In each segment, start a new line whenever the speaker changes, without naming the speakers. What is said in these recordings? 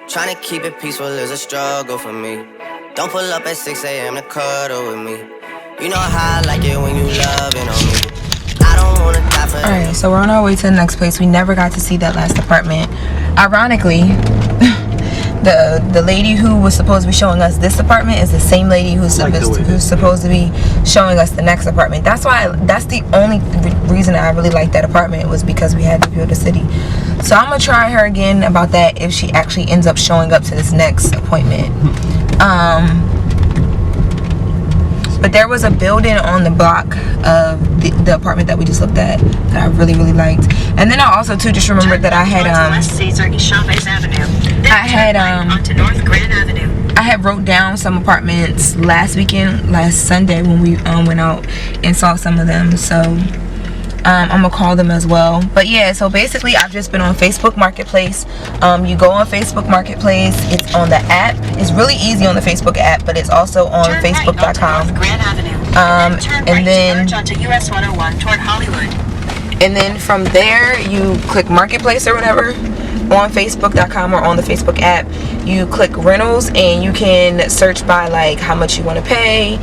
Trying to keep it peaceful is a struggle for me. Don't pull up at 6 a.m. to cuddle with me. You know how I like it when you loving on me. I don't wanna die for.
Alright, so we're on our way to the next place. We never got to see that last apartment. Ironically, the lady who was supposed to be showing us this apartment is the same lady who's supposed to be showing us the next apartment. That's the only reason I really liked that apartment, was because we had to view the city. So I'm gonna try her again about that if she actually ends up showing up to this next appointment. But there was a building on the block of the apartment that we just looked at that I really liked. And then I also too just remembered that I had wrote down some apartments last Sunday when we went out and saw some of them. So I'm gonna call them as well. But yeah, so basically I've just been on Facebook Marketplace. You go on Facebook Marketplace, it's on the app. It's really easy on the Facebook app, but it's also on facebook.com. And then from there you click Marketplace or whatever on facebook.com or on the Facebook app. You click rentals and you can search by like how much you want to pay,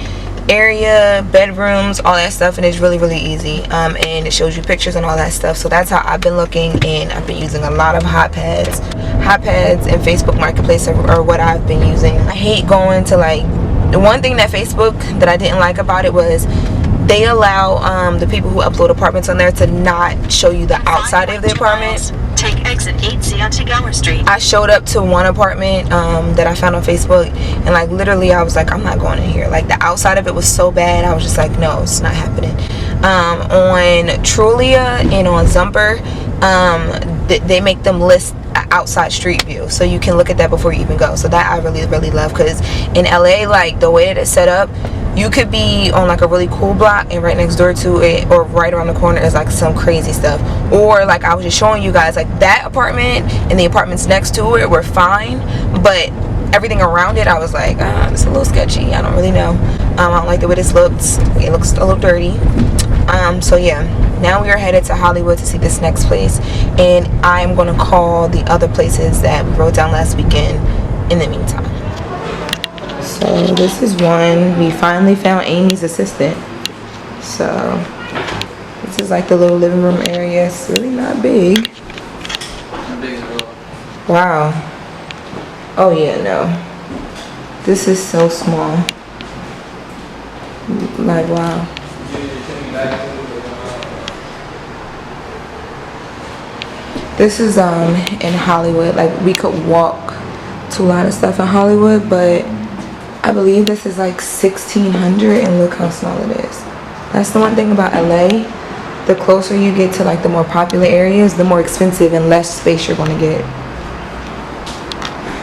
area, bedrooms, all that stuff, and it's really easy. And it shows you pictures and all that stuff. So that's how I've been looking, and I've been using a lot of hot pads and Facebook Marketplace are what I've been using. I hate going to, like, the one thing that Facebook that I didn't like about it was they allow the people who upload apartments on there to not show you the outside of the apartment.
Take exit 8C onto Gower Street.
I showed up to one apartment that I found on Facebook, and like literally I was like, I'm not going in here. Like the outside of it was so bad, I was just like, no, it's not happening. On Trulia and on Zumper, they make them list outside street view, so you can look at that before you even go. So that I really love, because in LA, like the way that it's set up, you could be on like a really cool block and right next door to it or right around the corner is like some crazy stuff. Or like I was just showing you guys, like that apartment and the apartments next to it were fine, but everything around it I was like, it's a little sketchy. I don't really know. I don't like the way this looks. It looks a little dirty. So yeah, now we are headed to Hollywood to see this next place, and I'm gonna call the other places that we wrote down last weekend in the meantime. So this is one. We finally found Amy's assistant. So this is like the little living room area. It's really not big.
Not big at all.
Wow. Oh yeah, no. This is so small. Like wow. This is in Hollywood. Like we could walk to a lot of stuff in Hollywood, but I believe this is like 1,600, and look how small it is. That's the one thing about LA. The closer you get to like the more popular areas, the more expensive and less space you're going to get.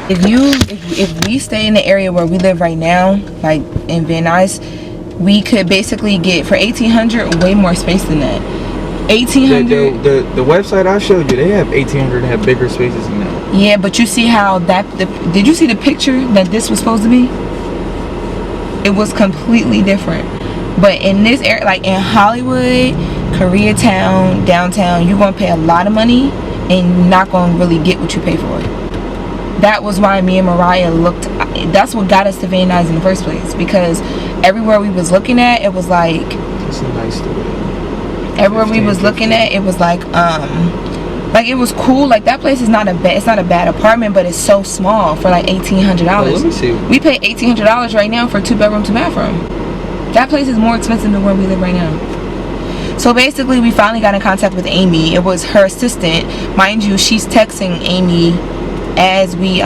If we stay in the area where we live right now, like in Van Nuys, we could basically get for 1,800 way more space than that. 1,800.
The website I showed you, they have 1,800 have bigger spaces than that.
Yeah, but you see how did you see the picture that this was supposed to be? It was completely different. But in this area, like in Hollywood, Koreatown, downtown, you're gonna pay a lot of money and you're not gonna really get what you pay for. That was why me and Mariah looked. That's what got us to Van Nuys in the first place, because everywhere we was looking at, it was like.
It's a nice story.
Everywhere we was looking at, it was like it was cool. Like that place is not a bad. It's not a bad apartment, but it's so small for like $1,800.
Well, let me see.
We pay $1,800 right now for a 2-bedroom, 2-bathroom. That place is more expensive than where we live right now. So basically, we finally got in contact with Amy. It was her assistant, mind you. She's texting Amy as we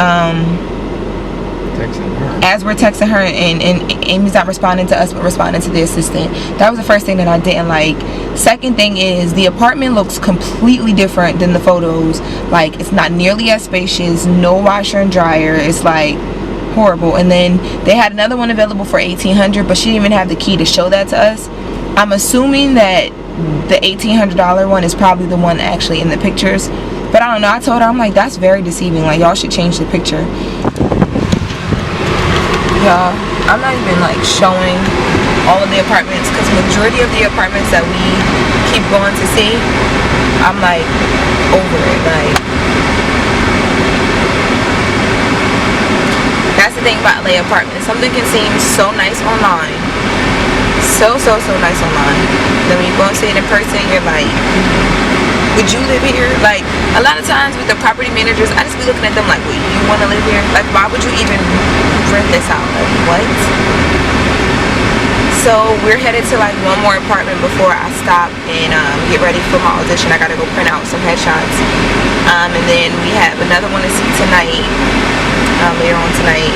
as we're texting her, and Amy's not responding to us but responding to the assistant. That was the first thing that I didn't like. Second thing is the apartment looks completely different than the photos. Like it's not nearly as spacious, no washer and dryer. It's like horrible. And then they had another one available for $1,800, but she didn't even have the key to show that to us. I'm assuming that the $1,800 one is probably the one actually in the pictures, but I don't know. I told her, I'm like, that's very deceiving. Like y'all should change the picture. Y'all, I'm not even like showing all of the apartments, because majority of the apartments that we keep going to see, I'm like over it. Like thing about LA apartments. Something can seem so nice online, so nice online. Then when you go and see it in person, you're like, would you live here? Like, a lot of times with the property managers, I just be looking at them like, wait, you want to live here? Like, why would you even rent this out? Like, what? So we're headed to like one more apartment before I stop and get ready for my audition. I gotta go print out some headshots, and then we have another one to see tonight, later on tonight.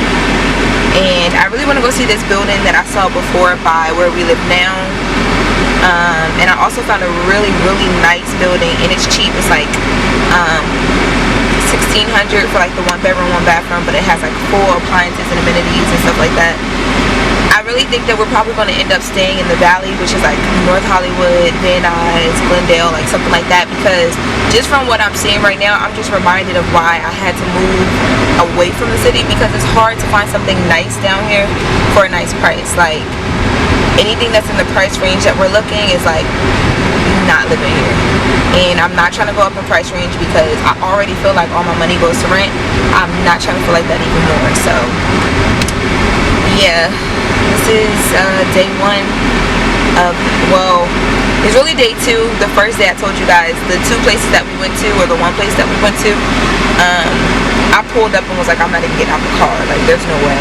And I really want to go see this building that I saw before by where we live now. And I also found a really nice building, and it's cheap. It's like $1,600 for like the 1 bedroom, 1 bathroom, but it has like full appliances and amenities and stuff like that. I really think that we're probably going to end up staying in the Valley, which is like North Hollywood, Van Nuys, Glendale, like something like that, because just from what I'm seeing right now, I'm just reminded of why I had to move away from the city, because it's hard to find something nice down here for a nice price. Like, anything that's in the price range that we're looking is like not living here. And I'm not trying to go up in price range because I already feel like all my money goes to rent. I'm not trying to feel like that even more. So yeah, this is day 1 of, well, it's really day 2. The first day I told you guys the 2 places that we went to, or the 1 place that we went to, I pulled up and was like, I'm not even getting out the car, like there's no way.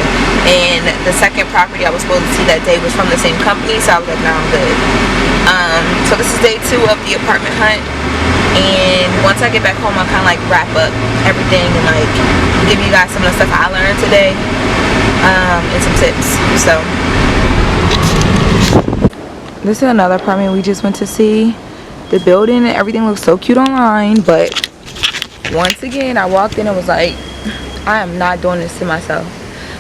And the second property I was supposed to see that day was from the same company, so I was like, nah, I'm good. So this is day 2 of the apartment hunt, and once I get back home, I'll kind of like wrap up everything and like give you guys some of the stuff I learned today, and some tips. So this is another apartment we just went to see. The building and everything looks so cute online, but once again I walked in and was like, I am not doing this to myself.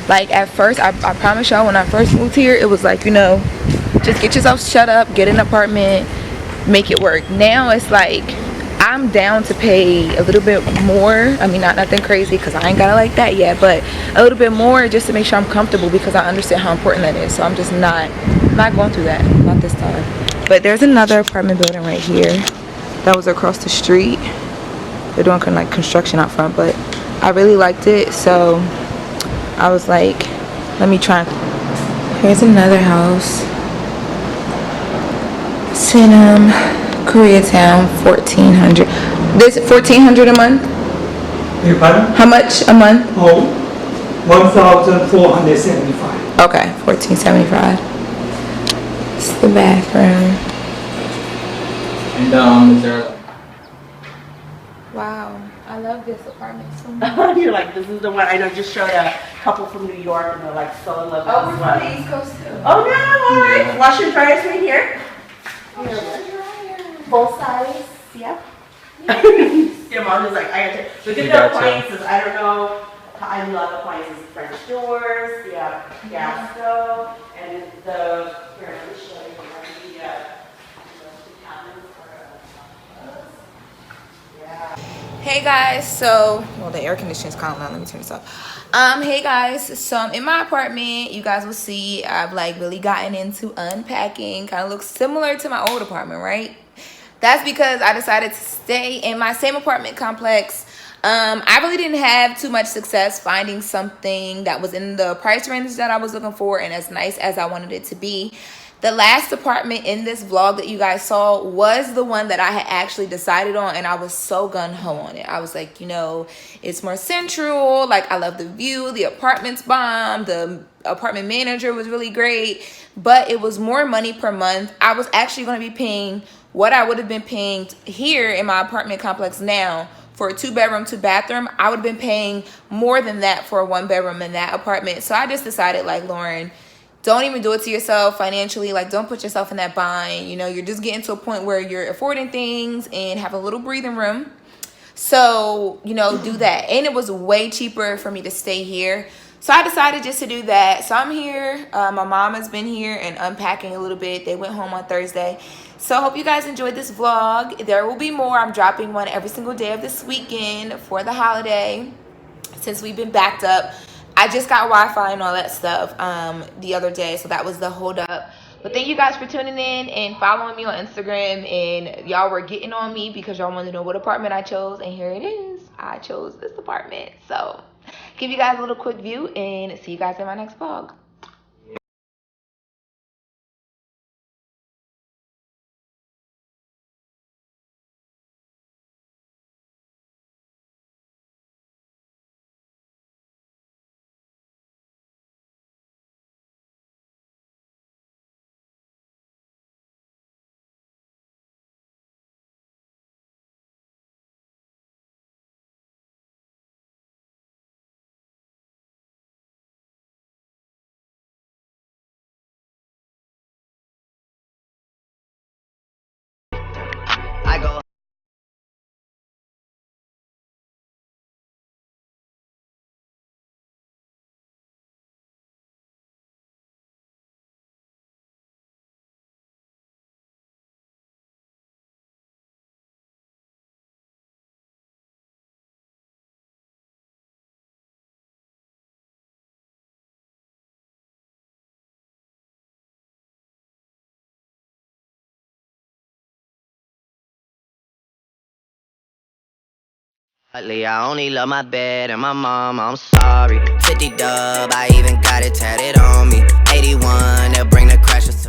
Like, at first, I promise y'all, when I first moved here, it was like, you know, just get yourself shut up, get an apartment, make it work. Now it's like, I'm down to pay a little bit more. I mean, not nothing crazy, because I ain't got it like that yet, but a little bit more just to make sure I'm comfortable, because I understand how important that is. So I'm just not going through that, not this time. But there's another apartment building right here that was across the street. They're doing kind of like construction out front, but I really liked it, so I was like, let me try. Here's another house. It's in Koreatown, 1,400. This 1,400 a month? How much a month?
Oh, 1,475.
Okay, 1,475. It's the bathroom.
And is there?
Wow, I love this apartment so much.
You're like, this is the one. I know, just showed a couple from New York, and they're like so in love with
Oh, we're
this
from
one.
the East Coast too.
Oh no, all right.
Yeah.
Wash and dry is right here.
Oh,
Full size. Yep. Your mom is like, I got to look at
You
the
gotcha.
appliances. I don't know. I love appliances. French doors. Yeah. Gas stove. And the, here, let me show you. The cabinets for yeah.
hey guys, so, well, the air conditioning is kind of loud. Let me turn this off. Hey guys, so I'm in my apartment. You guys will see I've like really gotten into unpacking. Kind of looks similar to my old apartment, right? That's because I decided to stay in my same apartment complex. I really didn't have too much success finding something that was in the price range that I was looking for and as nice as I wanted it to be. The last apartment in this vlog that you guys saw was the one that I had actually decided on, and I was so gung-ho on it. I was like, you know, it's more central. Like, I love the view. The apartment's bomb. The apartment manager was really great, but it was more money per month. I was actually going to be paying what I would have been paying here in my apartment complex now for a 2-bedroom, 2-bathroom. I would have been paying more than that for a 1-bedroom in that apartment. So I just decided, like, Lauren, don't even do it to yourself financially. Like, don't put yourself in that bind. You know, you're just getting to a point where you're affording things and have a little breathing room. So, you know, do that. And it was way cheaper for me to stay here. So I decided just to do that. So I'm here. My mom has been here and unpacking a little bit. They went home on Thursday. So I hope you guys enjoyed this vlog. There will be more. I'm dropping one every single day of this weekend for the holiday, since we've been backed up. I just got Wi-Fi and all that stuff the other day, so that was the hold up. But thank you guys for tuning in and following me on Instagram. And y'all were getting on me because y'all wanted to know what apartment I chose, and here it is. I chose this apartment. So give you guys a little quick view and see you guys in my next vlog.
I go. I only love my bed and my mom, I'm sorry. 50 dub, I even got it tatted on me. 81, they'll bring the crashers to